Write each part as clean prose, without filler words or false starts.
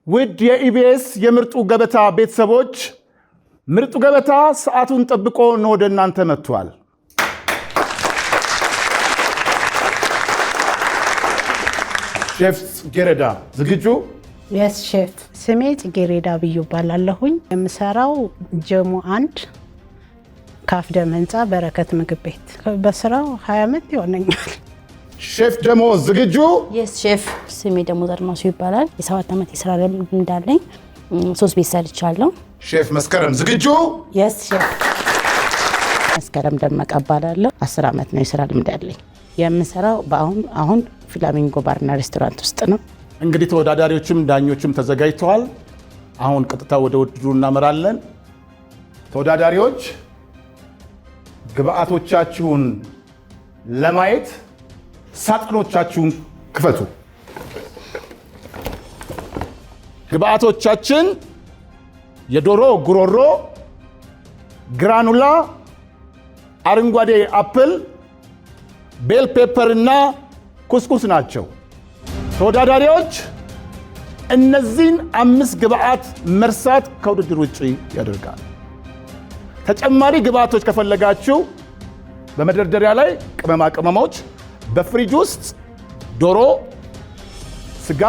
ውድ የኢቢኤስ የምርጡ ገበታ ቤተሰቦች ምርጡ ገበታ ሰዓቱን ጠብቆ ነው ወደ እናንተ መጥቷል። ሼፍ ጽጌረዳ ዝግጁ? Yes ሼፍ። ስሜ ጽጌረዳ ብዩ እባላለሁኝ። የምሰራው ጀሞ 1 ካፍደም ህንፃ በረከት ምግብ ቤት። በስራው 20 ዓመት ይሆነኛል። ሼፍ ደሞ ዝግጁ? Yes ሼፍ። ስሜ ደሞ አድማሱ ይባላል። የ7 ዓመት የስራ ልምድ እንዳለኝ 3 ቤት ሰርቻለሁ። ሼፍ መስከረም ዝግጁ? Yes ሼፍ። መስከረም ደመቀ እባላለሁ። 10 ዓመት ነው የስራ ልምድ ያለኝ። የምሰራው አሁን ፍላሚንጎ ባርና ሬስቶራንት ውስጥ ነው። እንግዲህ ተወዳዳሪዎችም ዳኞችም ተዘጋጅተዋል። አሁን ቀጥታ ወደ ውድድሩ እናመራለን። ተወዳዳሪዎች ግብአቶቻችሁን ለማየት ሳጥኖቻችሁን ክፈቱ። ግብአቶቻችን የዶሮ ጉሮሮ፣ ግራኑላ፣ አረንጓዴ አፕል፣ ቤል ፔፐር እና ኩስኩስ ናቸው። ተወዳዳሪዎች እነዚህን 5 ግብአት መርሳት ከውድድር ውጪ ያደርጋል። ተጨማሪ ግብአቶች ከፈለጋችሁ በመደርደሪያ ላይ ቅመማ ቅመሞች፣ በፍሪጅ ውስጥ ዶሮ፣ ስጋ፣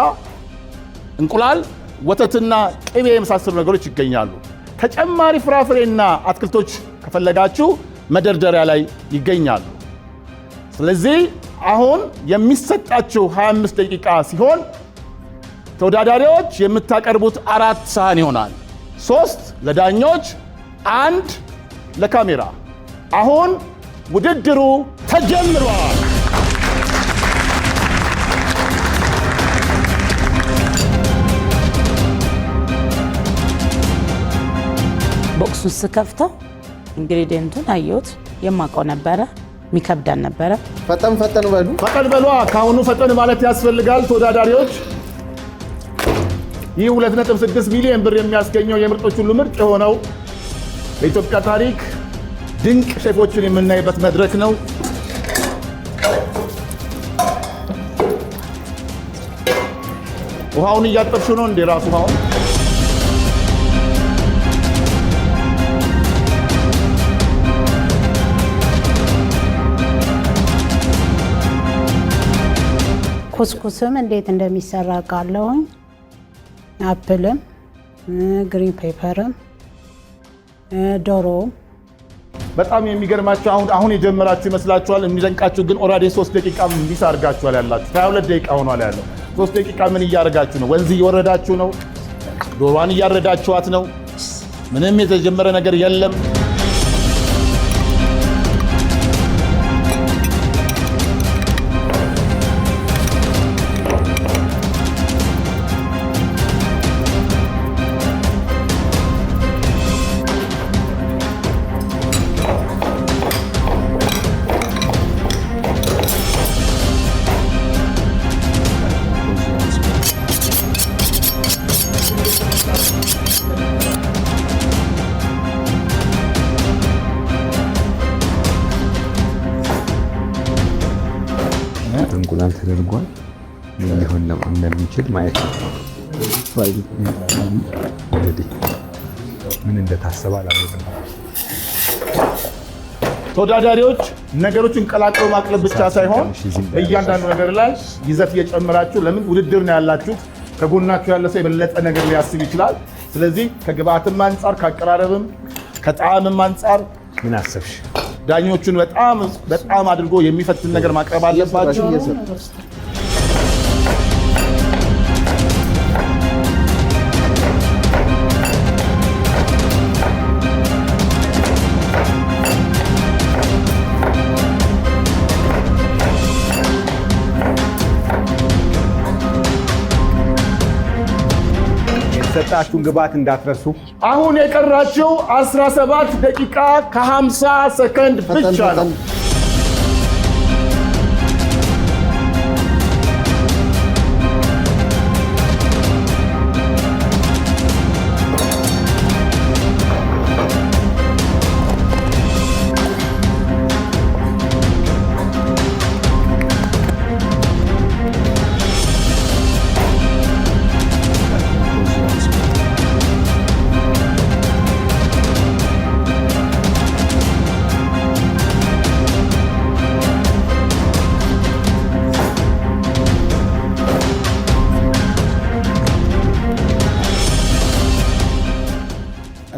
እንቁላል፣ ወተትና ቅቤ የመሳሰሉ ነገሮች ይገኛሉ። ተጨማሪ ፍራፍሬና አትክልቶች ከፈለጋችሁ መደርደሪያ ላይ ይገኛሉ። ስለዚህ አሁን የሚሰጣችሁ 25 ደቂቃ ሲሆን ተወዳዳሪዎች የምታቀርቡት 4 ሳህን ይሆናል። 3 ለዳኞች፣ 1 ለካሜራ። አሁን ውድድሩ ተጀምሯል። ቦክሱን ስከፍተው ኢንግሪዲየንቱን አየሁት። የማውቀው ነበረ፣ ሚከብዳን ነበረ። ፈጠን በሉ። ፈጠን በሉ። ካሁኑ ፈጠን ማለት ያስፈልጋል ተወዳዳሪዎች። ይህ 2.6 ሚሊዮን ብር የሚያስገኘው የምርጦች ሁሉ ምርጥ የሆነው በኢትዮጵያ ታሪክ ድንቅ ሼፎችን የምናይበት መድረክ ነው። ውሃውን እያጠብሹ ነው እንዴ? ራሱ ውሃውን ኩስኩስም እንዴት እንደሚሰራ ቃለሁኝ። አፕልም፣ ግሪን ፔፐርም፣ ዶሮም። በጣም የሚገርማችሁ አሁን የጀመራችሁ ይመስላችኋል። የሚደንቃችሁ ግን ኦልሬዲ 3 ደቂቃ ሚስ አድርጋችኋል ያላችሁ። 22 ደቂቃ ሆኗል ያለው። 3 ደቂቃ ምን እያደረጋችሁ ነው? ወንዝ እየወረዳችሁ ነው። ዶሮዋን እያረዳችኋት ነው። ምንም የተጀመረ ነገር የለም። እንቁላል ተደርጓል። ምን ሊሆን እንደሚችል ማየት ነው። ምን እንደታሰበ አላወቅንም። ተወዳዳሪዎች ነገሮችን ቀላቅሎ ማቅለብ ብቻ ሳይሆን በእያንዳንዱ ነገር ላይ ይዘት እየጨመራችሁ፣ ለምን ውድድር ነው ያላችሁት። ከጎናችሁ ያለ ሰው የበለጠ ነገር ሊያስብ ይችላል። ስለዚህ ከግብአትም አንጻር ከአቀራረብም ከጣዕምም አንጻር ምን አሰብሽ? ዳኞቹን በጣም አድርጎ የሚፈትን ነገር ማቅረብ አለባቸው። የተሰጣችሁን ግብአት እንዳትረሱ። አሁን የቀራችሁ 17 ደቂቃ ከ50 ሰከንድ ብቻ ነው።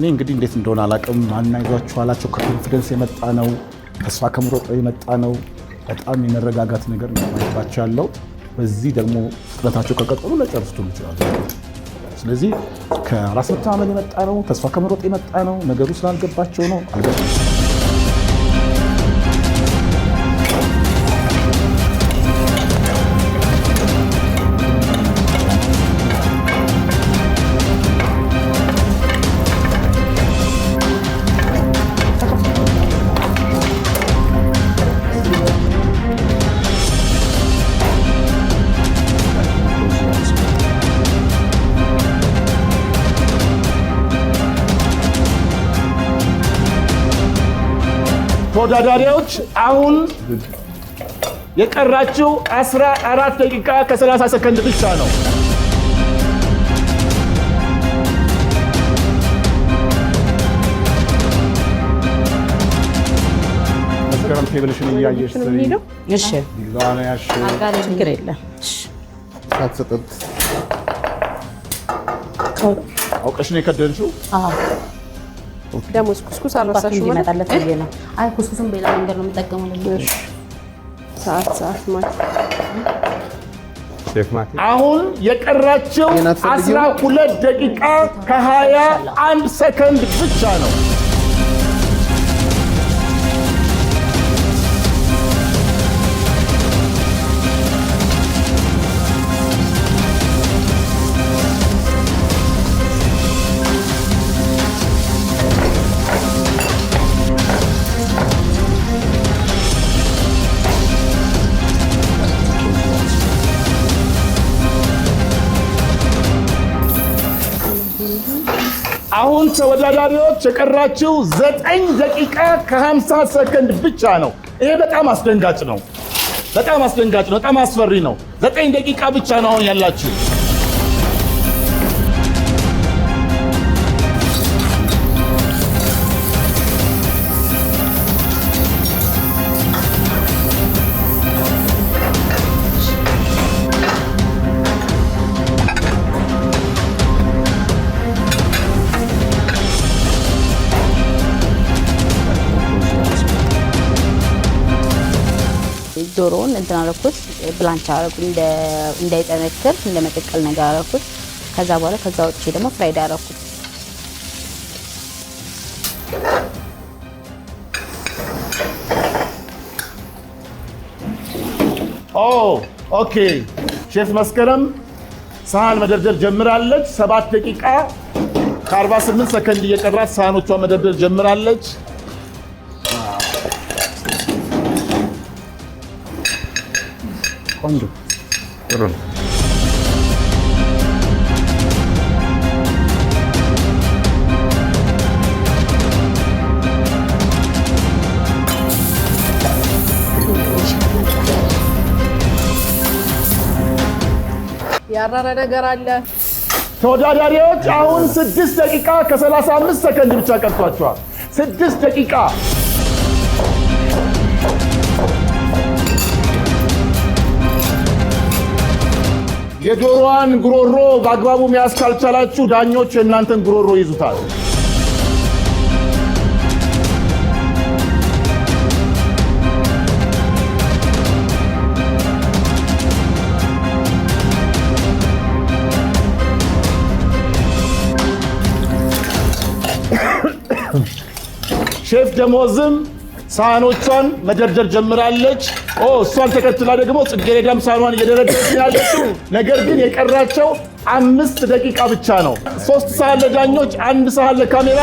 እኔ እንግዲህ እንዴት እንደሆነ አላውቅም። አናይዟችኋላቸው ከኮንፊደንስ የመጣ ነው፣ ተስፋ ከመሮጥ የመጣ ነው። በጣም የመረጋጋት ነገር ነው ማይባቸው ያለው። በዚህ ደግሞ ፍጥነታቸው ከቀጠሉ ለጨርሱት ይችላሉ። ስለዚህ ከራስ መተማመን የመጣ ነው፣ ተስፋ ከመሮጥ የመጣ ነው። ነገሩ ስላልገባቸው ነው። አልገባም። ተወዳዳሪዎች አሁን የቀራችው 14 ደቂቃ ከ30 ሰከንድ ብቻ ነው። መስከረም ቴብልሽን እያየሽ እሺ ዲዛይን ያሽ ችግር የለም። ሳትሰጥት አውቀሽ ነው የከደንሽው? አዎ ደሞዝ ኩስኩስ አረሳሽው ማለት ይመጣለት ብዬ ነው። አይ ኩስኩስን በሌላ መንገድ ነው የምጠቀመው ልጅ ሰዓት ማለት ሼፍ ማቲ አሁን የቀራችው 12 ደቂቃ ከ21 ሰከንድ ብቻ ነው። አሁን ተወዳዳሪዎች የቀራችው 9 ደቂቃ ከ50 ሰከንድ ብቻ ነው። ይሄ በጣም አስደንጋጭ ነው። በጣም አስፈሪ ነው። 9 ደቂቃ ብቻ ነው አሁን ያላችሁ። ዶሮውን እንትን አደረኩት፣ ብላንች አደረኩት እንዳይጠነክር እንደመቀቀል ነገር አደረኩት። ከዛ በኋላ ከዛ ወጥቼ ደግሞ ፍራይድ አደረኩት። ኦኬ ሼፍ መስከረም ሳህን መደርደር ጀምራለች። 7 ደቂቃ ከ48 ሰከንድ እየቀራት ሳህኖቿን መደርደር ጀምራለች። ቆንጆ ጥሩ ነው። ያራረ ነገር አለ። ተወዳዳሪዎች አሁን 6 ደቂቃ ከ35 ሰከንድ ብቻ ቀርቷቸዋል። 6 ደቂቃ የዶሮዋን ጉሮሮ በአግባቡ መያዝ ካልቻላችሁ ዳኞች የእናንተን ጉሮሮ ይዙታል። ሼፍ ደሞዝም ሳህኖቿን መደርደር ጀምራለች። እሷን ተከትላ ደግሞ ጽጌረዳም ሳህኗን እየደረደረች ያለችው። ነገር ግን የቀራቸው 5 ደቂቃ ብቻ ነው። 3 ሳህን ለዳኞች፣ 1 ሳህን ለካሜራ።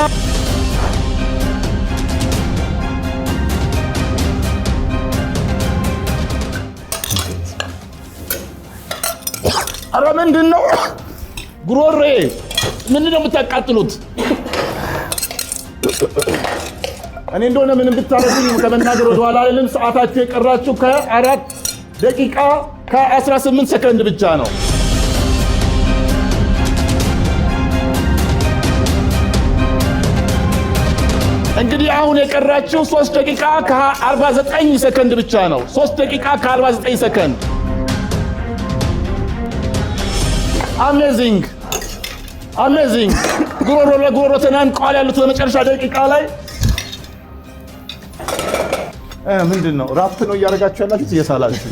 ኧረ ምንድን ነው ጉሮሬ? ምንድን ነው የምታቃጥሉት? እኔ እንደሆነ ምንም ብታረጉኝ ከመናገር ወደ ኋላ አይደለም። ሰዓታችሁ የቀራችሁ ከ4 ደቂቃ ከ18 ሰከንድ ብቻ ነው። እንግዲህ አሁን የቀራችሁ 3 ደቂቃ ከ49 ሰከንድ ብቻ ነው። 3 ደቂቃ ከ49 ሰከንድ። አሜዚንግ አሜዚንግ ጉሮሮ ለጉሮሮ ተናንቀዋል ያሉት በመጨረሻ ደቂቃ ላይ ምንድን ነው ራፕ ነው እያደረጋችሁ ያላችሁት እየሳላችሁ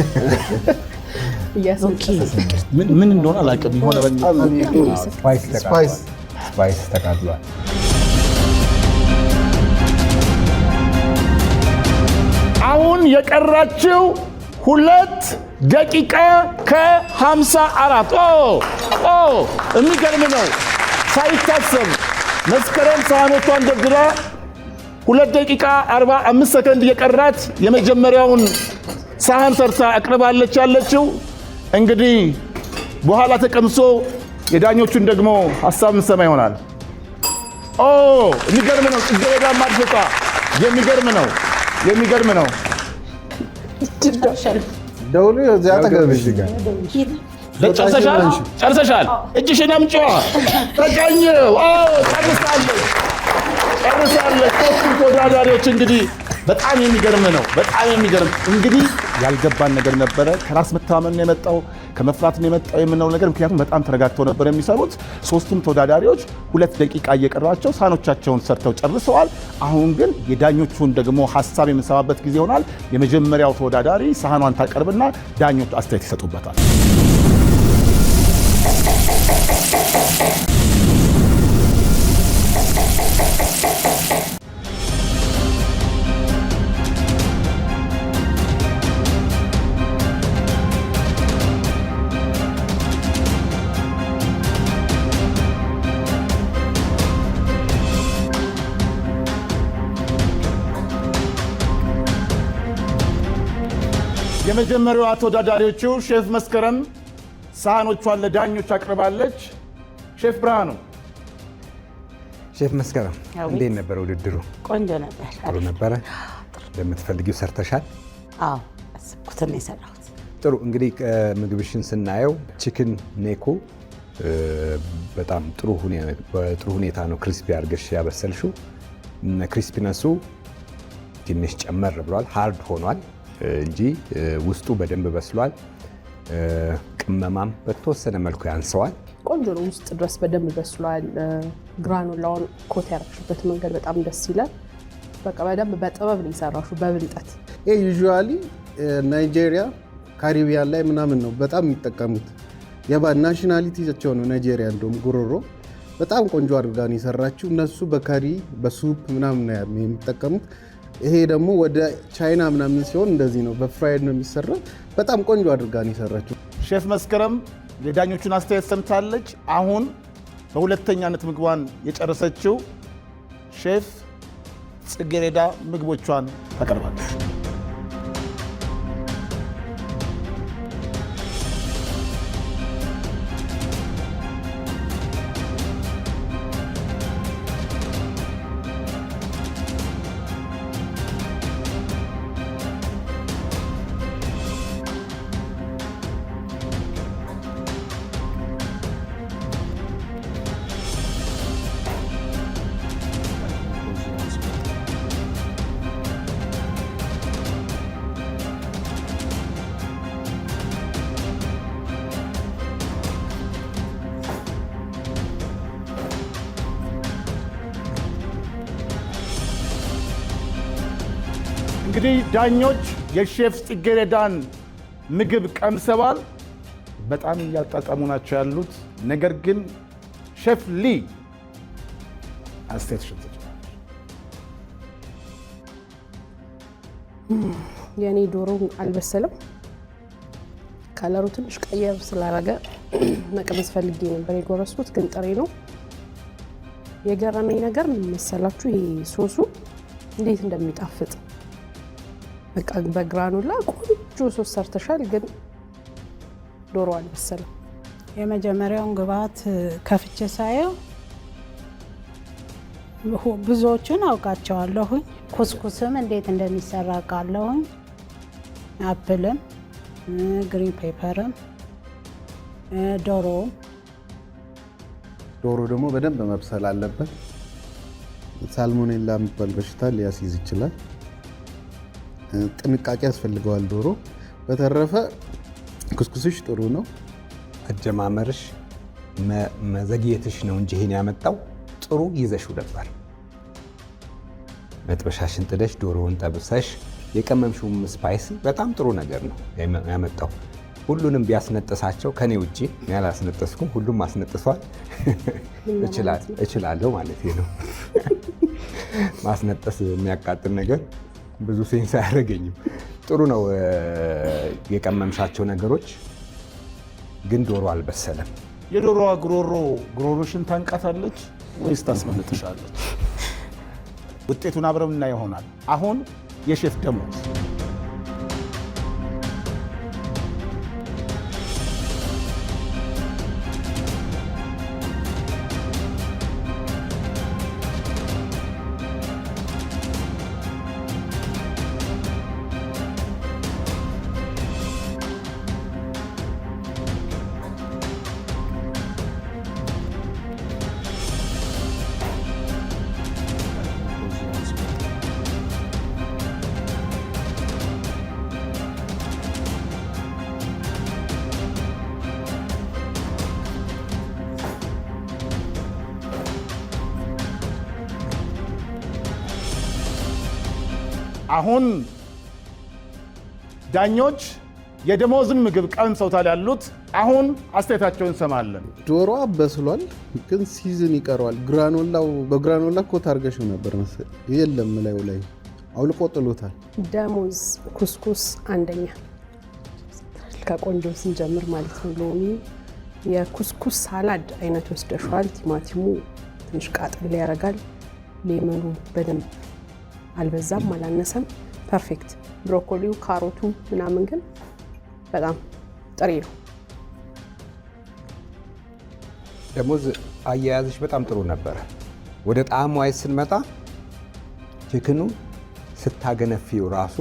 ምን እንደሆነ አላውቅም የሆነ በጣም ስፓይስ ተቃጥሏል አሁን የቀራችው 2 ደቂቃ ከ54 የሚገርም ነው ሳይታሰብ መስከረም ሳህኖቿን ደርድራ 2 ደቂቃ 45 ሰከንድ የቀራት የመጀመሪያውን ሳህን ሰርታ አቅርባለች ያለችው እንግዲህ በኋላ ተቀምሶ የዳኞቹን ደግሞ ሐሳብ እንሰማ ይሆናል የሚገርም ነው ጽጌረዳ ማድፈጣ የሚገርም ነው ደውሉ እዚያ አጠገብሽ ጋር ጨርሰሻል እጅሽን አምጪዋ ተቀኘው ጨርሳለች ሶስቱም ተወዳዳሪዎች እንግዲህ በጣም የሚገርም ነው እንግዲህ ያልገባን ነገር ነበረ ከራስ መተማመን ነው የመጣው ከመፍራት ነው የመጣው የምንለው ነገር ምክንያቱም በጣም ተረጋግተው ነበር የሚሰሩት ሶስቱም ተወዳዳሪዎች 2 ደቂቃ እየቀራቸው ሳህኖቻቸውን ሰርተው ጨርሰዋል አሁን ግን የዳኞቹን ደግሞ ሐሳብ የምንሰማበት ጊዜ ይሆናል የመጀመሪያው ተወዳዳሪ ሳህኗን ታቀርብና ዳኞቹ አስተያየት ይሰጡበታል የመጀመሪያዋ ተወዳዳሪዎቹ ሼፍ መስከረም ሳህኖቿን ለዳኞች አቅርባለች ሼፍ ብርሃኑ ሼፍ መስከረም እንዴት ነበር ውድድሩ ቆንጆ ነበር ጥሩ ነበረ ለምትፈልጊው ሰርተሻል አዎ አስብኩትን የሰራሁት ጥሩ እንግዲህ ምግብሽን ስናየው ቺክን ኔኮ በጣም ጥሩ ሁኔታ ነው ክሪስፒ አድርገሽ ያበሰልሽው ክሪስፒነሱ ትንሽ ጨመር ብሏል ሃርድ ሆኗል እንጂ ውስጡ በደንብ በስሏል ቅመማም በተወሰነ መልኩ ያንሰዋል ቆንጆ ነው ውስጥ ድረስ በደንብ በስሏል ግራኑላውን ኮት ያደረግሽበት መንገድ በጣም ደስ ይላል በቃ በደንብ በጥበብ ነው የሰራሽው በብልጠት ዩዥዋሊ ናይጄሪያ ካሪቢያን ላይ ምናምን ነው በጣም የሚጠቀሙት ናሽናሊቲያቸው ነው ናይጄሪያ እንደውም ጉሮሮ በጣም ቆንጆ አድርጋ ነው የሰራችው እነሱ በካሪ በሱፕ ምናምን ነው የሚጠቀሙት ይሄ ደግሞ ወደ ቻይና ምናምን ሲሆን እንደዚህ ነው በፍራይድ ነው የሚሰራው በጣም ቆንጆ አድርጋ ነው የሰራችው ሼፍ መስከረም የዳኞቹን አስተያየት ሰምታለች አሁን በሁለተኛነት ምግቧን የጨረሰችው ሼፍ ጽጌረዳ ምግቦቿን ታቀርባለች እንግዲህ ዳኞች የሼፍ ጽጌረዳን ምግብ ቀምሰዋል በጣም እያጣጣሙ ናቸው ያሉት ነገር ግን ሼፍ ሊ አስተያየት ሰጥቷል የኔ ዶሮ አልበሰለም ከለሩ ትንሽ ቀየር ስላደረገ መቀመስ ፈልጌ ነበር የጎረስኩት ግን ጥሬ ነው የገረመኝ ነገር ምን መሰላችሁ ይሄ ሶሱ እንዴት እንደሚጣፍጥ በቃ በግራኑላ ቆንጆ ሶስ ሰርተሻል ግን ዶሮ አልበሰለም የመጀመሪያውን ግብአት ከፍቼ ሳየው ብዙዎቹን አውቃቸዋለሁኝ ኩስኩስም እንዴት እንደሚሰራ አውቃለሁኝ አፕልም ግሪን ፔፐርም ዶሮ ደግሞ በደንብ መብሰል አለበት ሳልሞኔላ የሚባል በሽታ ሊያስይዝ ይችላል ጥንቃቄ ያስፈልገዋል ዶሮ በተረፈ ኩስኩስሽ ጥሩ ነው አጀማመርሽ መዘግየትሽ ነው እንጂ ይሄን ያመጣው ጥሩ ይዘሽው ነበር። መጥበሻሽን ጥደሽ ዶሮውን ጠብሰሽ የቀመምሽውም ስፓይስ በጣም ጥሩ ነገር ነው ያመጣው። ሁሉንም ቢያስነጥሳቸው ከኔ ውጪ ያላስነጥስኩም፣ ሁሉም አስነጥሷል። እችላለሁ ማለት ነው። ማስነጠስ የሚያቃጥል ነገር ብዙ ሴንስ አያደርገኝም። ጥሩ ነው የቀመምሻቸው ነገሮች፣ ግን ዶሮ አልበሰለም። የዶሮዋ ጉሮሮሽን ታንቃታለች ወይስ ታስመልጥሻለች? ውጤቱን አብረን እና ይሆናል። አሁን የሼፍ ደሞዝ አሁን ዳኞች የደሞዝን ምግብ ቀምሰውታል ያሉት። አሁን አስተያየታቸውን እንሰማለን። ዶሮ በስሏል፣ ግን ሲዝን ይቀረዋል። በግራኖላ ኮት አድርገሽው ነበር መሰለኝ። የለም ላዩ ላይ አውልቆ ጥሎታል። ደሞዝ ኩስኩስ አንደኛ፣ ከቆንጆ ስንጀምር ማለት ነው። ሎሚ የኩስኩስ ሳላድ አይነት ወስደሽዋል። ቲማቲሙ ትንሽ ቃጠል ያደርጋል። ሌመኑ በደንብ አልበዛም አላነሰም፣ ፐርፌክት። ብሮኮሊው ካሮቱ ምናምን ግን በጣም ጥሬ ነው። ደሞዝ አያያዝሽ በጣም ጥሩ ነበረ። ወደ ጣዕሙ ዋይስ ስንመጣ ቺክኑ ስታገነፊው ራሱ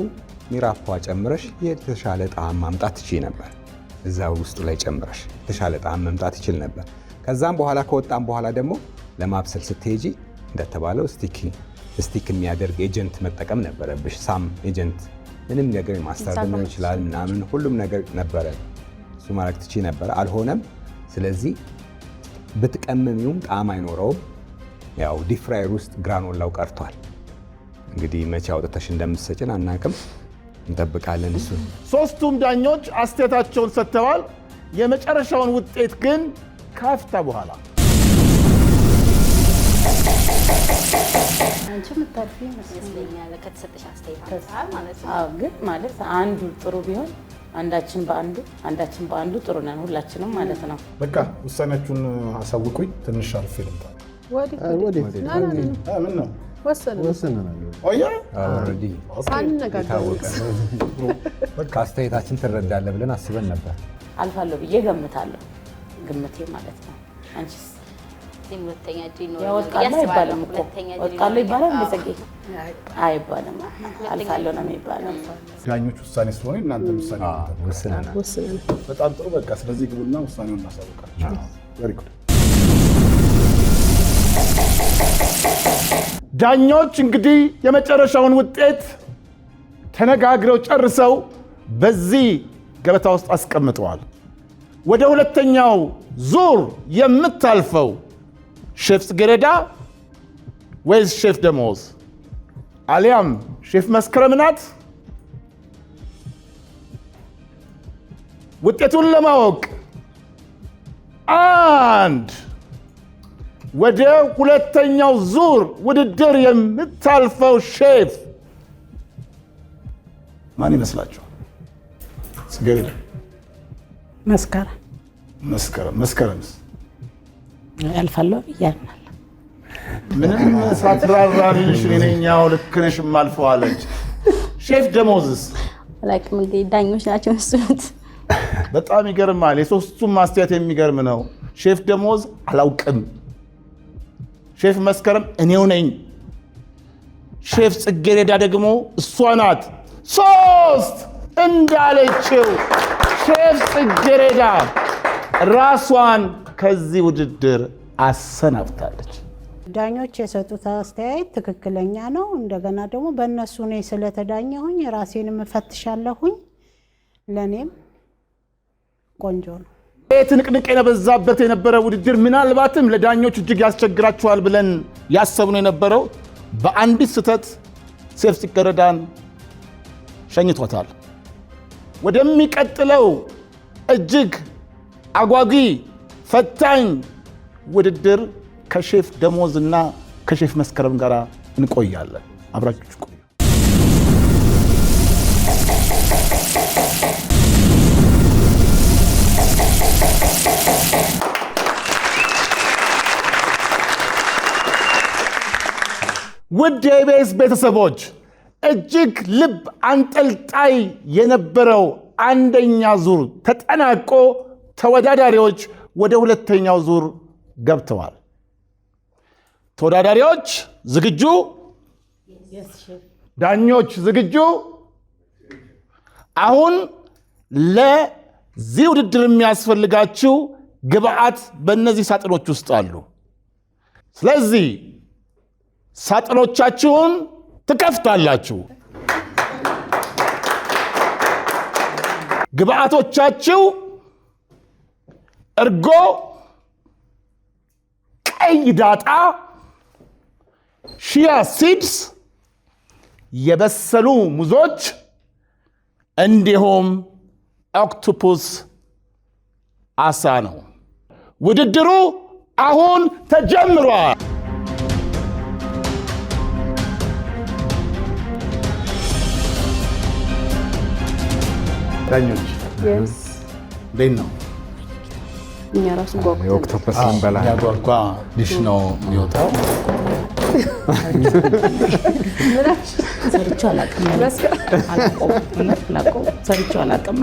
ሚራፓ ጨምረሽ የተሻለ ጣዕም ማምጣት ትችይ ነበር። እዛ ውስጡ ላይ ጨምረሽ የተሻለ ጣዕም መምጣት ይችል ነበር። ከዛም በኋላ ከወጣም በኋላ ደግሞ ለማብሰል ስትሄጂ እንደተባለው ስቲክ የሚያደርግ ኤጀንት መጠቀም ነበረብሽ። ሳም ኤጀንት ምንም ነገር ማስተር ሊሆን ይችላል ምናምን ሁሉም ነገር ነበረ። እሱ ማድረግ ትችይ ነበር፣ አልሆነም። ስለዚህ ብትቀመሚውም ጣዕም አይኖረውም። ያው ዲፍራየር ውስጥ ግራኖላው ቀርቷል። እንግዲህ መቼ አውጥተሽ እንደምትሰጭን አናቅም፣ እንጠብቃለን እሱን። ሶስቱም ዳኞች አስተያየታቸውን ሰጥተዋል። የመጨረሻውን ውጤት ግን ካፍታ በኋላ አንቺ ምታርፊ ይመስለኛል ከተሰጠሽ አስተያየት ማለት ነው። ግን ማለት አንዱ ጥሩ ቢሆን አንዳችን በአንዱ ጥሩ ነን ሁላችንም ማለት ነው። በቃ ውሳኔያችሁን አሳውቁኝ። ትንሽ አልፌ ልምጣ። ምን ነው ወሰነናል። ከአስተያየታችን ትረዳለህ ብለን አስበን ነበር። አልፋለሁ ብዬ ገምታለሁ፣ ግምቴ ማለት ነው። አንቺስ? ሁለተኛ ወጥቃለሁ አይባልም እኮ ወጥቃለሁ ይባላል። እንደዘጌ አይባልም፣ አልፋለሁ ነው የሚባለው። ዳኞች ውሳኔ ስለሆነ እናንተ ውሳኔ ወስነናል። በጣም ጥሩ። በቃ ስለዚህ ግቡና ውሳኔውን እናሳውቃለን። ዳኞች እንግዲህ የመጨረሻውን ውጤት ተነጋግረው ጨርሰው በዚህ ገበታ ውስጥ አስቀምጠዋል። ወደ ሁለተኛው ዙር የምታልፈው ሼፍ ጽጌረዳ ወይስ ሼፍ ደሞዝ አሊያም ሼፍ መስከረም ናት? ውጤቱን ለማወቅ አንድ ወደ ሁለተኛው ዙር ውድድር የምታልፈው ሼፍ ማን ይመስላችኋል? ጽጌረዳ? መስከረምስ? አልፋለሁ ብያለሁ። ምንም ሳትራራልሽ እኔኛው ልክ ነሽ ማልፈዋለች። ሼፍ ደሞዝስ? ላይክም እንግዲህ ዳኞች ናቸው እሱት። በጣም ይገርማል። የሶስቱም ማስተያየት የሚገርም ነው። ሼፍ ደሞዝ አላውቅም፣ ሼፍ መስከረም እኔው ነኝ፣ ሼፍ ጽጌረዳ ደግሞ እሷ ናት። ሶስት እንዳለችው ሼፍ ጽጌረዳ ራሷን ከዚህ ውድድር አሰናብታለች። ዳኞች የሰጡት አስተያየት ትክክለኛ ነው። እንደገና ደግሞ በእነሱ እኔ ስለተዳኘሁኝ ራሴንም እፈትሻለሁኝ። ለእኔም ቆንጆ ነው። ትንቅንቅ የበዛበት የነበረ ውድድር ምናልባትም ለዳኞች እጅግ ያስቸግራቸዋል ብለን ያሰብነው የነበረው በአንዲት ስህተት ሴፍ ጽጌረዳን ሸኝቶታል። ወደሚቀጥለው እጅግ አጓጊ ፈታኝ ውድድር ከሼፍ ደሞዝና ከሼፍ መስከረም ጋር እንቆያለን። አብራችሁ ቆዩ። ውድ የኢቢኤስ ቤተሰቦች እጅግ ልብ አንጠልጣይ የነበረው አንደኛ ዙር ተጠናቆ ተወዳዳሪዎች ወደ ሁለተኛው ዙር ገብተዋል። ተወዳዳሪዎች ዝግጁ? ዳኞች ዝግጁ? አሁን ለዚህ ውድድር የሚያስፈልጋችሁ ግብአት በእነዚህ ሳጥኖች ውስጥ አሉ። ስለዚህ ሳጥኖቻችሁን ትከፍታላችሁ። ግብአቶቻችሁ እርጎ፣ ቀይ ዳጣ፣ ሺያ ሲድስ፣ የበሰሉ ሙዞች እንዲሁም ኦክቶፑስ አሳ ነው። ውድድሩ አሁን ተጀምሯል። ዳኞች እንዴት ነው? እኛ ራሱ ጓጉ የኦክቶፐስ እንበላ ያጓጓ ዲሽ ነው የሚወጣው። ሰርቼው አላውቅም። ሰርቼው አላውቅም።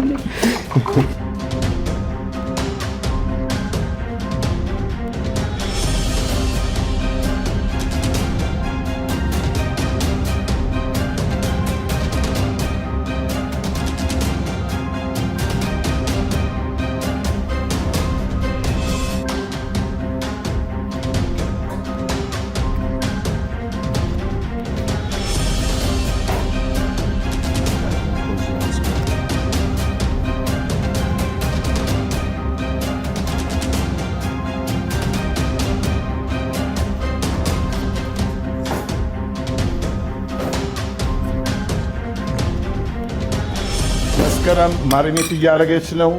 መስከረም ማሪኔት እያደረገች ነው።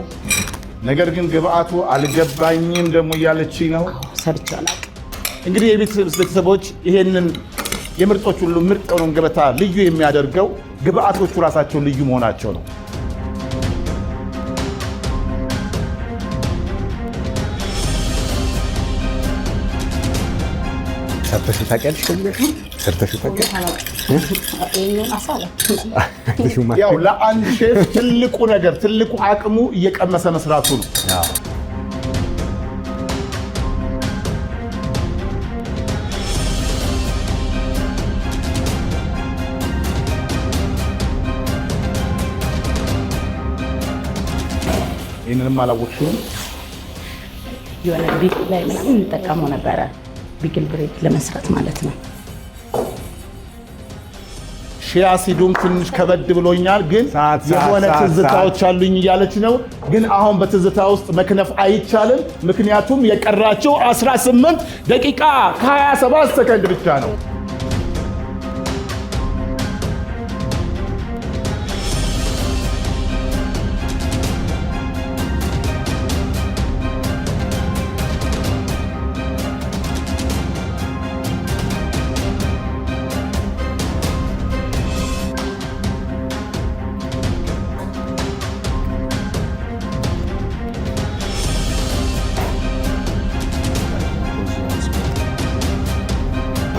ነገር ግን ግብአቱ አልገባኝም ደግሞ እያለች ነው። ሰርቼው አላውቅም። እንግዲህ ቤተሰቦች ይሄንን የምርጦች ሁሉ ምርጥ የሆነውን ገበታ ልዩ የሚያደርገው ግብአቶቹ ራሳቸው ልዩ መሆናቸው ነው። ሰርተሽው ታውቂያለሽ? ሰርተሽው ታውቂያለሽ? ያው ለአንድ ሼፍ ትልቁ ነገር ትልቁ አቅሙ እየቀመሰ መስራቱ ነው። ይህንንም አላወቅሽውም? የሆነ ቤት ላይ ምናምን እንጠቀመው ነበረ፣ ቢግል ብሬድ ለመስራት ማለት ነው። ሺያ ሲዱም ትንሽ ከበድ ብሎኛል፣ ግን የሆነ ትዝታዎች አሉኝ እያለች ነው። ግን አሁን በትዝታ ውስጥ መክነፍ አይቻልም፣ ምክንያቱም የቀራቸው 18 ደቂቃ ከ27 ሰከንድ ብቻ ነው።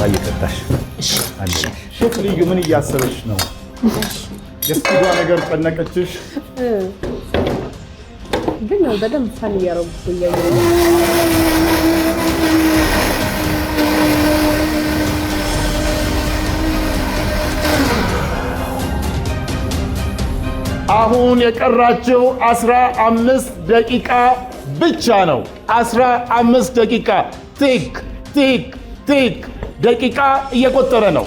እየቀጣሽ ሼፍ ልዩ ምን እያሰበች ነው? የስቲዷ ነገር ጨነቀችሽ? ግን በደንብ ፋን እያረጉት እያየሁ አሁን የቀራቸው 15 ደቂቃ ብቻ ነው። 15 ደቂቃ ቲክ ቲክ ቲክ ደቂቃ እየቆጠረ ነው።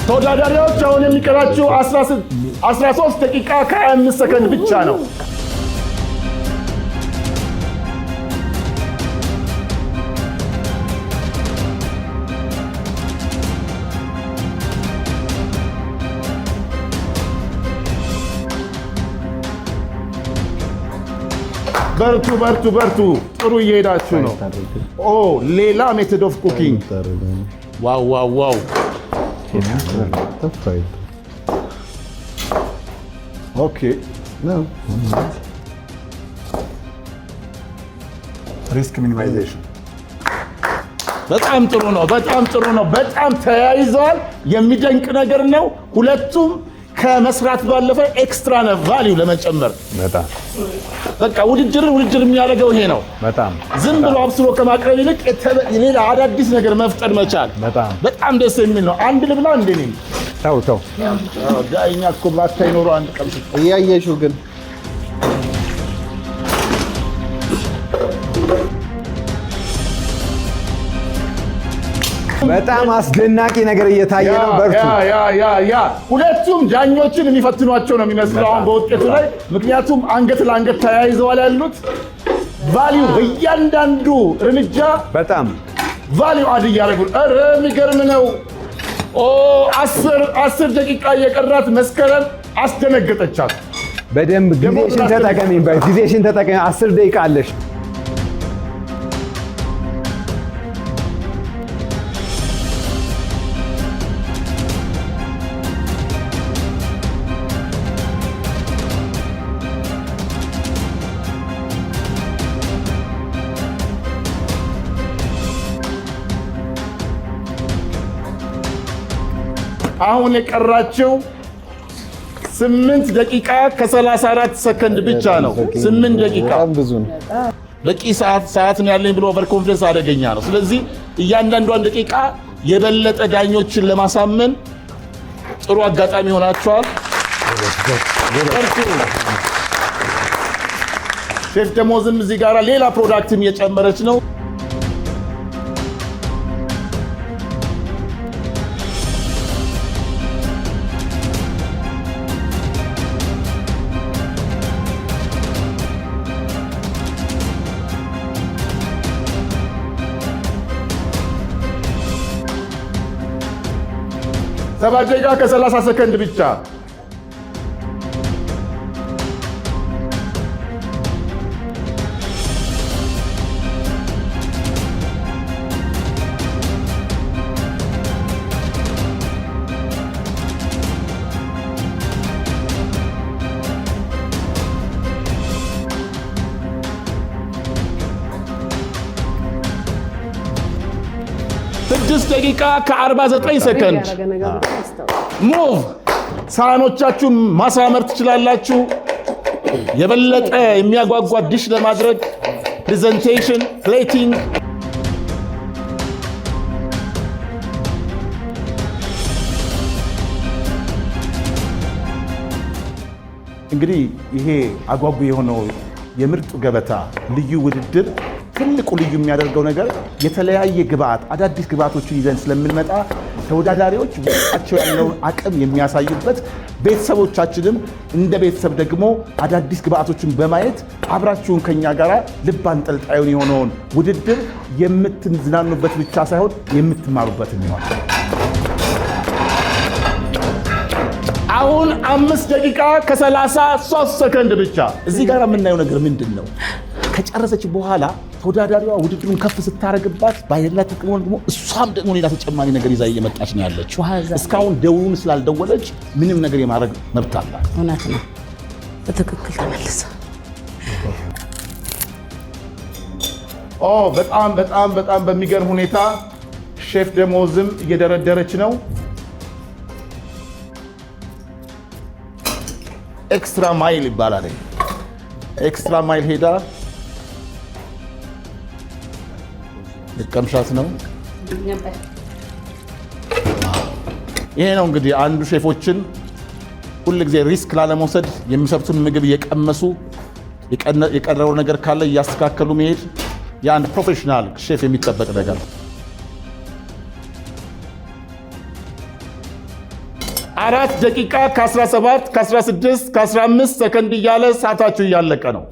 ተወዳዳሪዎች አሁን የሚቀራችሁ 13 ደቂቃ ከ25 ሰከንድ ብቻ ነው። በርቱ። ጥሩ እየሄዳችሁ ነው። ሌላ ሜቶድ ኦፍ ኩኪንግ። ዋው ኦኬ። ሪስክ ሚኒማይዜሽን በጣም ጥሩ ነው። በጣም ተያይዘዋል። የሚደንቅ ነገር ነው። ሁለቱም ከመስራት ባለፈ ኤክስትራ ቫልዩ ለመጨመር በቃ ውድድር የሚያደርገው ይሄ ነው። ዝም ብሎ አብስሎ ከማቅረብ ይልቅ ሌላ አዳዲስ ነገር መፍጠር መቻል በጣም ደስ የሚል ነው። አንድ ልብላ እንዴ ነኝ ተው ዳይኛ እኮ ባታይ ኖሮ አንድ ቀምስ እያየሽው ግን በጣም አስደናቂ ነገር እየታየ ነው። በርቱ። ሁለቱም ዳኞችን የሚፈትኗቸው ነው የሚመስለው አሁን በውጤቱ ላይ። ምክንያቱም አንገት ለአንገት ተያይዘዋል ያሉት ቫልዩ በእያንዳንዱ እርምጃ በጣም ቫልዩ አድ እያደረጉ ኧረ የሚገርም ነው። 10 ደቂቃ የቀራት መስከረም አስደነገጠቻት። በደንብ ጊዜሽን ተጠቀሚ። 10 ደቂቃ አለሽ። አሁን የቀራቸው 8 ደቂቃ ከ34 ሰከንድ ብቻ ነው። 8 ደቂቃ በቂ ሰዓት ነው ያለኝ ብሎ ኦቨር ኮንፊደንስ አደገኛ ነው። ስለዚህ እያንዳንዷን ደቂቃ የበለጠ ዳኞችን ለማሳመን ጥሩ አጋጣሚ ሆናቸዋል። ሼፍ ደሞዝም እዚህ ጋር ሌላ ፕሮዳክትም እየጨመረች ነው። ሰባት ደቂቃ ከ30 ሰከንድ ብቻ። ስድስት ደቂቃ ከ49 ሰከንድ። ሙቭ ሳህኖቻችሁን ማሳመር ትችላላችሁ። የበለጠ የሚያጓጓ ዲሽ ለማድረግ ፕሬዘንቴሽን፣ ፕሌቲንግ እንግዲህ ይሄ አጓጉ የሆነው የምርጡ ገበታ ልዩ ውድድር ትልቁ ልዩ የሚያደርገው ነገር የተለያየ ግብአት አዳዲስ ግብአቶችን ይዘን ስለምንመጣ ተወዳዳሪዎች ውስጣቸው ያለውን አቅም የሚያሳዩበት፣ ቤተሰቦቻችንም እንደ ቤተሰብ ደግሞ አዳዲስ ግብአቶችን በማየት አብራችሁን ከኛ ጋር ልብ አንጠልጣዩን የሆነውን ውድድር የምትዝናኑበት ብቻ ሳይሆን የምትማሩበት ይሆናል። አሁን 5 ደቂቃ ከ33 ሰከንድ ብቻ። እዚህ ጋር የምናየው ነገር ምንድን ነው? ከጨረሰች በኋላ ተወዳዳሪዋ ውድድሩን ከፍ ስታረግባት ባይላ ተቀመው ደግሞ እሷም ደግሞ ሌላ ተጨማሪ ነገር ይዛ እየመጣች ነው ያለችው። እስካሁን ደውሉን ስላልደወለች ምንም ነገር የማድረግ መብት አላት። እውነት ነው። በትክክል ተመለሰ። በጣም በሚገርም ሁኔታ ሼፍ ደሞዝም እየደረደረች ነው። ኤክስትራ ማይል ይባላል። ኤክስትራ ማይል ሄዳ የቀምሻት ነው። ይሄ ነው እንግዲህ አንዱ ሼፎችን ሁልጊዜ ሪስክ ላለመውሰድ የሚሰሩትን ምግብ እየቀመሱ የቀረው ነገር ካለ እያስተካከሉ መሄድ የአንድ ፕሮፌሽናል ሼፍ የሚጠበቅ ነገር። 4 ደቂቃ ከ17 ከ16 ከ15 ሰከንድ እያለ ሰዓታችሁ እያለቀ ነው።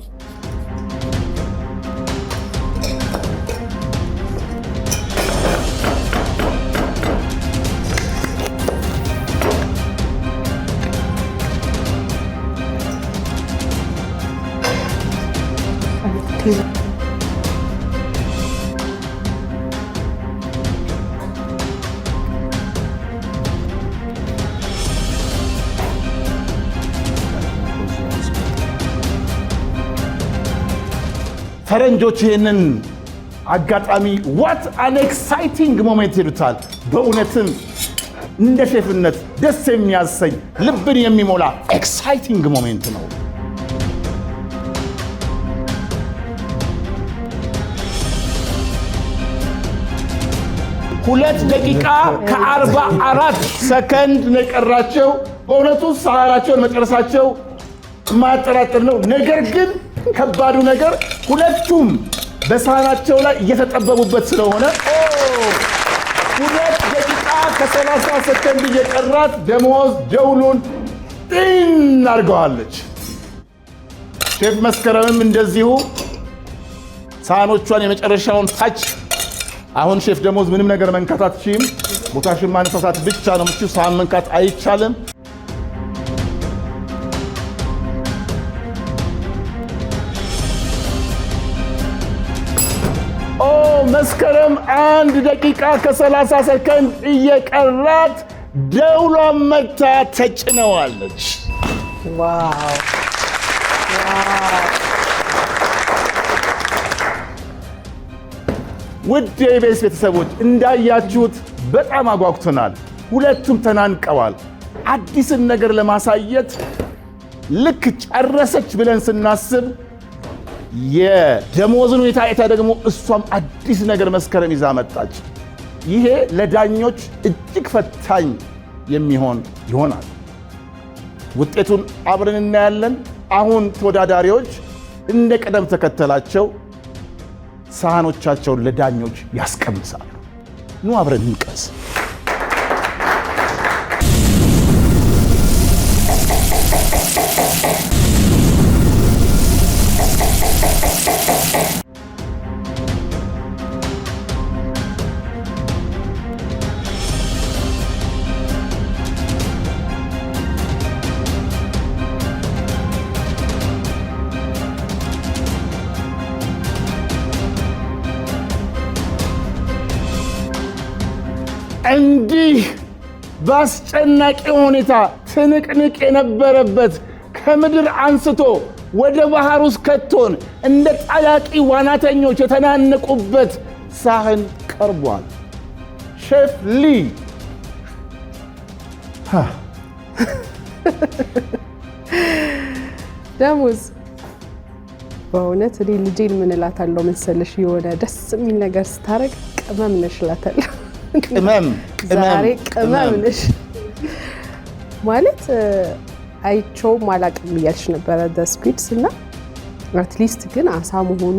ፈረንጆች ይህንን አጋጣሚ ዋት አን ኤክሳይቲንግ ሞሜንት ይሉታል። በእውነትም እንደ ሼፍነት ደስ የሚያሰኝ ልብን የሚሞላ ኤክሳይቲንግ ሞሜንት ነው። ሁለት ደቂቃ ከ44 ሰከንድ ነው የቀራቸው። በእውነቱ ሰዓታቸውን መጨረሳቸው የማያጠራጥር ነው። ነገር ግን ከባዱ ነገር ሁለቱም በሳህናቸው ላይ እየተጠበቡበት ስለሆነ 2 ደቂቃ ከ30 ሰከንድ እየቀራት ደሞዝ ደውሉን ጢን አድርገዋለች። ሼፍ መስከረምም እንደዚሁ ሳህኖቿን የመጨረሻውን ታች። አሁን ሼፍ ደሞዝ ምንም ነገር መንካት አትችይም። ቦታሽን ማነሳሳት ብቻ ነው የምትችይው። ሳህን መንካት አይቻልም። መስከረም 1 ደቂቃ ከ30 ሰከንድ እየቀራት ደውሏን መታ ተጭነዋለች። ዋው! ውድ የኢቢኤስ ቤተሰቦች እንዳያችሁት በጣም አጓጉተናል። ሁለቱም ተናንቀዋል። አዲስን ነገር ለማሳየት ልክ ጨረሰች ብለን ስናስብ የደሞዝን ሁኔታ አይታ ደግሞ እሷም አዲስ ነገር መስከረም ይዛ መጣች። ይሄ ለዳኞች እጅግ ፈታኝ የሚሆን ይሆናል። ውጤቱን አብረን እናያለን። አሁን ተወዳዳሪዎች እንደ ቅደም ተከተላቸው ሳህኖቻቸውን ለዳኞች ያስቀምሳሉ። ኑ አብረን እንቀስ። እንዲህ በአስጨናቂ ሁኔታ ትንቅንቅ የነበረበት ከምድር አንስቶ ወደ ባህር ውስጥ ከቶን እንደ ጠያቂ ዋናተኞች የተናነቁበት ሳህን ቀርቧል። ሼፍ ሊ ደሞዝ በእውነት እኔ ልጄን ምን እላታለሁ መሰለሽ? የሆነ ደስ የሚል ነገር ስታረግ ቅመም ነሽ እላታለሁ። ዛሬ ቅመም ነሽ ማለት አይቼውም አላቅም እያልሽ ነበረ ስኩዊድስ እና አትሊስት ግን አሳ መሆኑ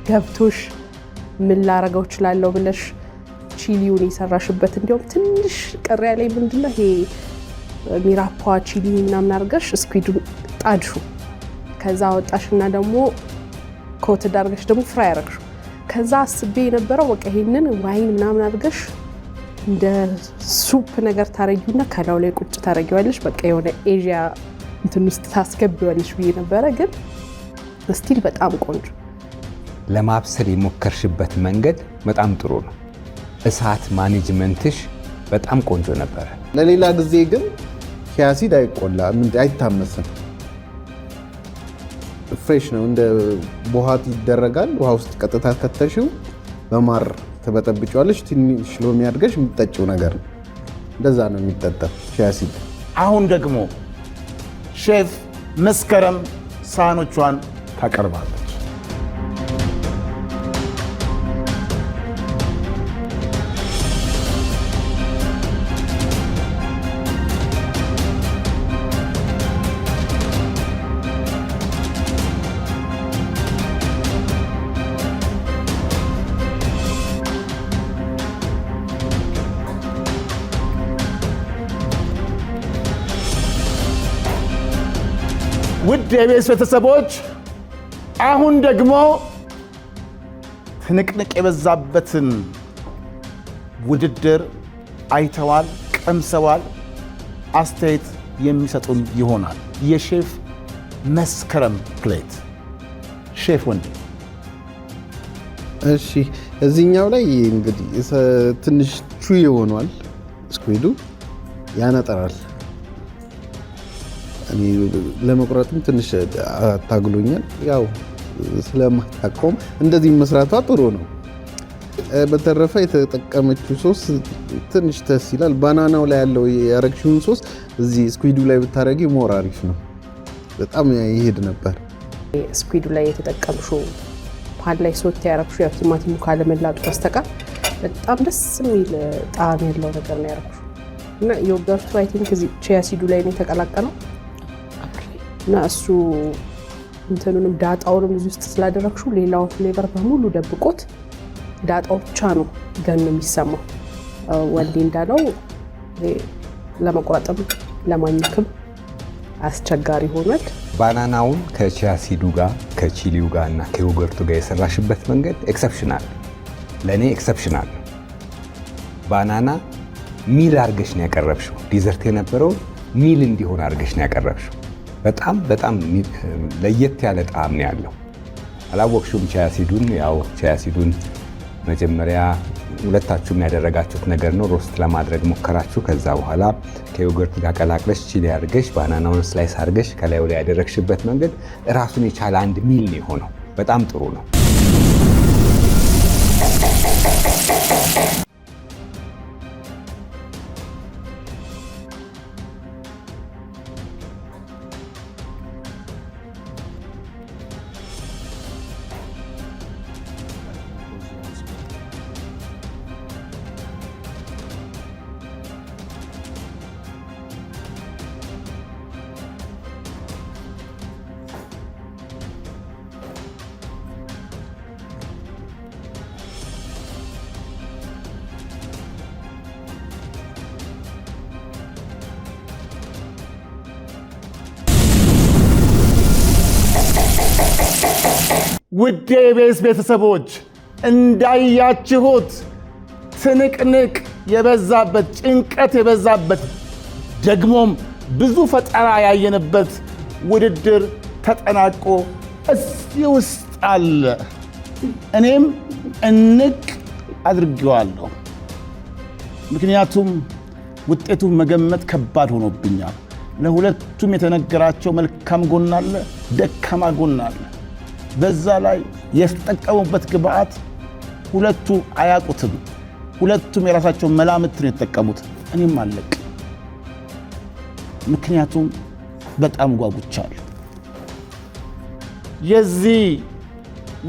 ገብቶሽ ምን ላረገው እችላለሁ ብለሽ ቺሊውን የሰራሽበት እንዲያውም ትንሽ ቅር ያለኝ ምንድነው ይሄ ሚራፓ ቺሊ ምናምን አድርገሽ ስኩዊዱን ጣድሹ ከዛ ወጣሽና ደግሞ ኮት ዳርገሽ ደግሞ ፍራይ አረግሹ ከዛ አስቤ የነበረው በቃ ይሄንን ዋይን ምናምን አድርገሽ እንደ ሱፕ ነገር ታረጊውና ከላው ላይ ቁጭ ታረጊዋለሽ በቃ የሆነ ኤዥያ እንትን ውስጥ ታስገቢዋለሽ ብዬ ነበረ። ግን ስቲል በጣም ቆንጆ ለማብሰል የሞከርሽበት መንገድ በጣም ጥሩ ነው። እሳት ማኔጅመንትሽ በጣም ቆንጆ ነበረ። ለሌላ ጊዜ ግን ኪያሲድ አይቆላም፣ አይታመስም። ፍሬሽ ነው። እንደ ቦሃት ይደረጋል። ውሃ ውስጥ ቀጥታ ከተሽው በማር ተበጠብጫለሽ። ትንሽ ሎሚ አድርገሽ የምትጠጪው ነገር ነው። እንደዛ ነው የሚጠጣው ኪያሲድ። አሁን ደግሞ ሼፍ መስከረም ሳህኖቿን ታቀርባለች። ውድ የቤት ቤተሰቦች አሁን ደግሞ ትንቅንቅ የበዛበትን ውድድር አይተዋል፣ ቀምሰዋል፣ አስተያየት የሚሰጡን ይሆናል። የሼፍ መስከረም ፕሌት ሼፍ ወንዴ። እሺ እዚህኛው ላይ እንግዲህ ትንሽ ቹይ ሆኗል። ስኩዊዱ ያነጠራል። እኔ ለመቁረጥም ትንሽ አታግሎኛል። ያው ስለማታቆም እንደዚህ መስራቷ ጥሩ ነው። በተረፈ የተጠቀመችው ሶስ ትንሽ ደስ ይላል። ባናናው ላይ ያለው ያረግሽውን ሶስ እዚህ ስኩዊዱ ላይ ብታረጊ ሞር አሪፍ ነው። በጣም ይሄድ ነበር። ስኩዊዱ ላይ የተጠቀምሽው ፓን ላይ ሶት ያረግሽው ያው ቲማቲሙ ካለመላጡ በስተቀር በጣም ደስ የሚል ጣዕም ያለው ነገር ነው ያረግሽው እና ዮገርቱ አይ ቲንክ እዚህ ቺያ ሲዱ ላይ ነው የተቀላቀለው እና እሱ እንትኑንም ዳጣውንም እዚህ ውስጥ ስላደረግሽው ሌላውን ፍሌቨር በሙሉ ደብቆት ዳጣው ብቻ ነው ገን የሚሰማው። ወንዴ እንዳለው ለመቁረጥም ለማኝክም አስቸጋሪ ሆኗል። ባናናውን ከቺያ ሲዱ ጋር ከቺሊው ጋር እና ከዮገርቱ ጋር የሰራሽበት መንገድ ኤክሰፕሽናል፣ ለእኔ ኤክሰፕሽናል። ባናና ሚል አርገሽ ነው ያቀረብሽው። ዲዘርት የነበረው ሚል እንዲሆን አርገሽ ነው ያቀረብሽው። በጣም በጣም ለየት ያለ ጣዕም ነው ያለው። አላወቅሽውም ቺያ ሲዱን? ያው ቺያ ሲዱን መጀመሪያ ሁለታችሁም ያደረጋችሁት ነገር ነው። ሮስት ለማድረግ ሞከራችሁ። ከዛ በኋላ ከዮገርት ጋር ቀላቅለሽ ቺሊ አድርገሽ ባናናውን ስላይስ አድርገሽ ከላዩ ላይ ያደረግሽበት መንገድ ራሱን የቻለ አንድ ሚል ነው የሆነው። በጣም ጥሩ ነው። ውድ የቤት ቤተሰቦች እንዳያችሁት ትንቅንቅ የበዛበት ጭንቀት የበዛበት ደግሞም ብዙ ፈጠራ ያየንበት ውድድር ተጠናቆ እዚህ ውስጥ አለ። እኔም እንቅ አድርጌዋለሁ። ምክንያቱም ውጤቱን መገመት ከባድ ሆኖብኛል። ለሁለቱም የተነገራቸው መልካም ጎን አለ፣ ደካማ ጎን አለ። በዛ ላይ የተጠቀሙበት ግብአት ሁለቱ አያውቁትም። ሁለቱም የራሳቸው መላምት ነው የተጠቀሙት። እኔም አለቅ። ምክንያቱም በጣም ጓጉቻለሁ። የዚህ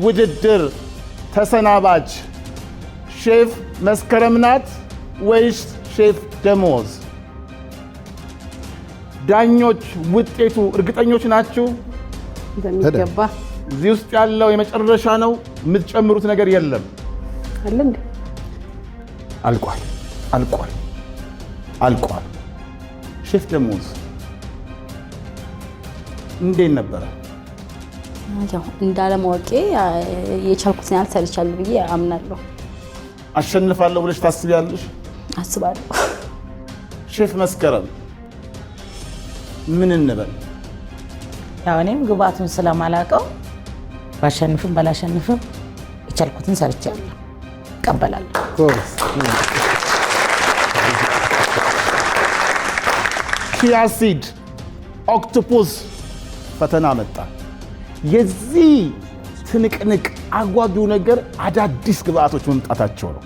ውድድር ተሰናባች ሼፍ መስከረም ናት ወይስ ሼፍ ደሞዝ? ዳኞች ውጤቱ እርግጠኞች ናችሁ? በሚገባ እዚህ ውስጥ ያለው የመጨረሻ ነው። የምትጨምሩት ነገር የለም? አለ እንዴ? አልቋል፣ አልቋል፣ አልቋል። ሼፍ ደሞዝ እንዴት ነበረ? ያው እንዳለማወቄ የቻልኩትን ያህል ሰርቻለሁ ብዬ አምናለሁ። አሸንፋለሁ ብለሽ ታስቢያለሽ? አስባለሁ። ሼፍ መስከረም ምን እንበል? ያው እኔም ግብአቱን ስለማላውቀው ባሸንፍም ባላሸንፍም የቻልኩትን ሰርቻለሁ፣ እቀበላለሁ። ቺያ ሲድ ኦክቶፑስ ፈተና መጣ። የዚህ ትንቅንቅ አጓጊው ነገር አዳዲስ ግብአቶች መምጣታቸው ነው።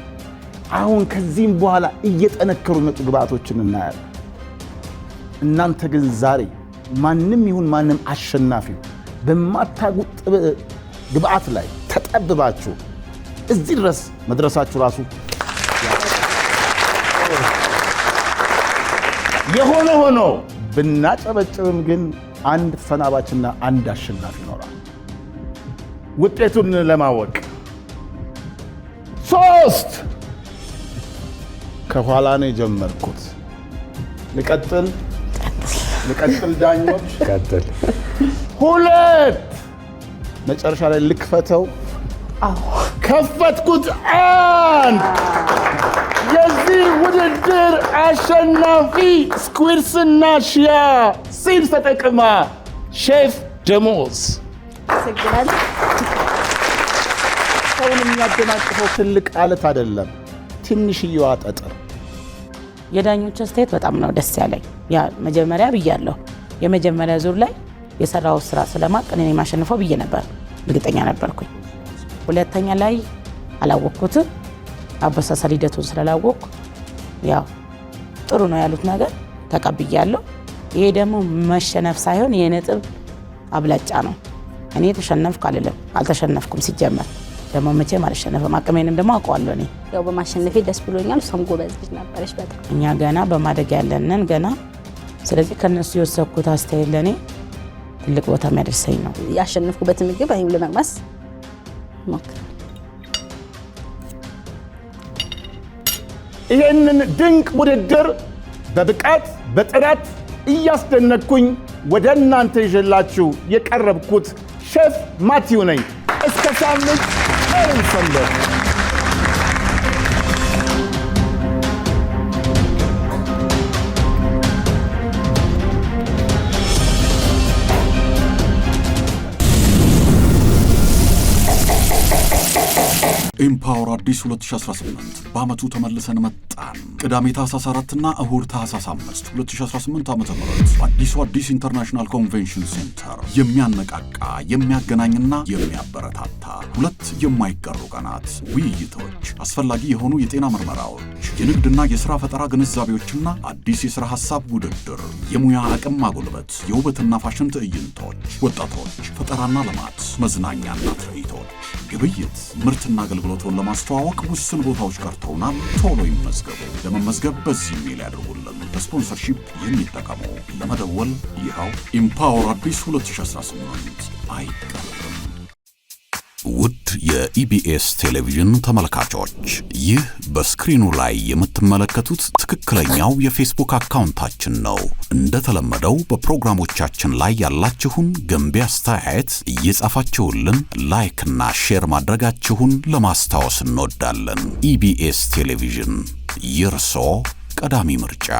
አሁን ከዚህም በኋላ እየጠነከሩ የመጡ ግብአቶችን እናያለን። እናንተ ግን ዛሬ ማንም ይሁን ማንም አሸናፊው በማታውቁት ግብአት ላይ ተጠብባችሁ እዚህ ድረስ መድረሳችሁ ራሱ የሆነ ሆኖ ብናጨበጭብም ግን አንድ ተሰናባችና አንድ አሸናፊ ይኖራል። ውጤቱን ለማወቅ 3 ከኋላ ነው የጀመርኩት። ልቀጥል ዳኞች? ቀጥል። 2 መጨረሻ ላይ ልክፈተው። ከፈትኩት። 1 የዚህ ውድድር አሸናፊ ስኩዊድስና ሺያ ሲድስ ተጠቅማ ሼፍ ደሞዝ። ሰውን የሚያደናቅፈው ትልቅ አለት አይደለም፣ ትንሽዬዋ ጠጠር። የዳኞች አስተያየት በጣም ነው ደስ ያለኝ። ያ መጀመሪያ ብያለሁ፣ የመጀመሪያ ዙር ላይ የሰራው ስራ ስለማቅ እኔ የማሸንፈው ብዬ ነበር፣ እርግጠኛ ነበርኩኝ። ሁለተኛ ላይ አላወቅኩትም፣ አበሳሰል ሂደቱን ስላላወቅኩ ያው ጥሩ ነው ያሉት ነገር ተቀብያለሁ። ይሄ ደግሞ መሸነፍ ሳይሆን የነጥብ አብላጫ ነው። እኔ ተሸነፍኩ አልልም፣ አልተሸነፍኩም። ሲጀመር ደግሞ መቼም አልሸነፍም፣ አቅሜንም ደግሞ አውቀዋለሁ። እኔ ያው በማሸነፌ ደስ ብሎኛል። እሷም ጎበዝ ልጅ ነበረች በጣም። እኛ ገና በማደግ ያለንን ገና። ስለዚህ ከነሱ የወሰድኩት አስተያየት ለእኔ ትልቅ ቦታ የሚያደርሰኝ ነው። ያሸነፍኩበት ምግብ አይም ለመቅመስ ሞክር። ይህንን ድንቅ ውድድር በብቃት በጥራት እያስደነቅኩኝ ወደ እናንተ ይዤላችሁ የቀረብኩት ሼፍ ማቲው ነኝ። እስከ ሳምንት ሰንበት። ኢምፓወር አዲስ 2018 በአመቱ ተመልሰን መጣን። ቅዳሜ ታህሳስ 4 እና እሁድ ታህሳስ 5 2018 ዓ.ም በአዲሱ አዲስ ኢንተርናሽናል ኮንቬንሽን ሴንተር የሚያነቃቃ የሚያገናኝና የሚያበረታታ 2 የማይቀሩ ቀናት፣ ውይይቶች፣ አስፈላጊ የሆኑ የጤና ምርመራዎች፣ የንግድና የሥራ ፈጠራ ግንዛቤዎችና አዲስ የሥራ ሐሳብ ውድድር፣ የሙያ አቅም ማጎልበት፣ የውበትና ፋሽን ትዕይንቶች፣ ወጣቶች፣ ፈጠራና ልማት፣ መዝናኛና ትርኢቶች፣ ግብይት፣ ምርትና አገልግሎቱን ለማስተዋወቅ ውስን ቦታዎች ቀርተውናል። ቶሎ ይመዝገቡ። ለመመዝገብ በዚህ ኢሜል ያድርጉልን። በስፖንሰርሺፕ የሚጠቀሙ ለመደወል ይኸው ኢምፓወር አዲስ 2018 አይቀርም። ውድ የኢቢኤስ ቴሌቪዥን ተመልካቾች፣ ይህ በስክሪኑ ላይ የምትመለከቱት ትክክለኛው የፌስቡክ አካውንታችን ነው። እንደተለመደው በፕሮግራሞቻችን ላይ ያላችሁን ገንቢ አስተያየት እየጻፋችሁልን ላይክ እና ሼር ማድረጋችሁን ለማስታወስ እንወዳለን። ኢቢኤስ ቴሌቪዥን የእርሶ ቀዳሚ ምርጫ።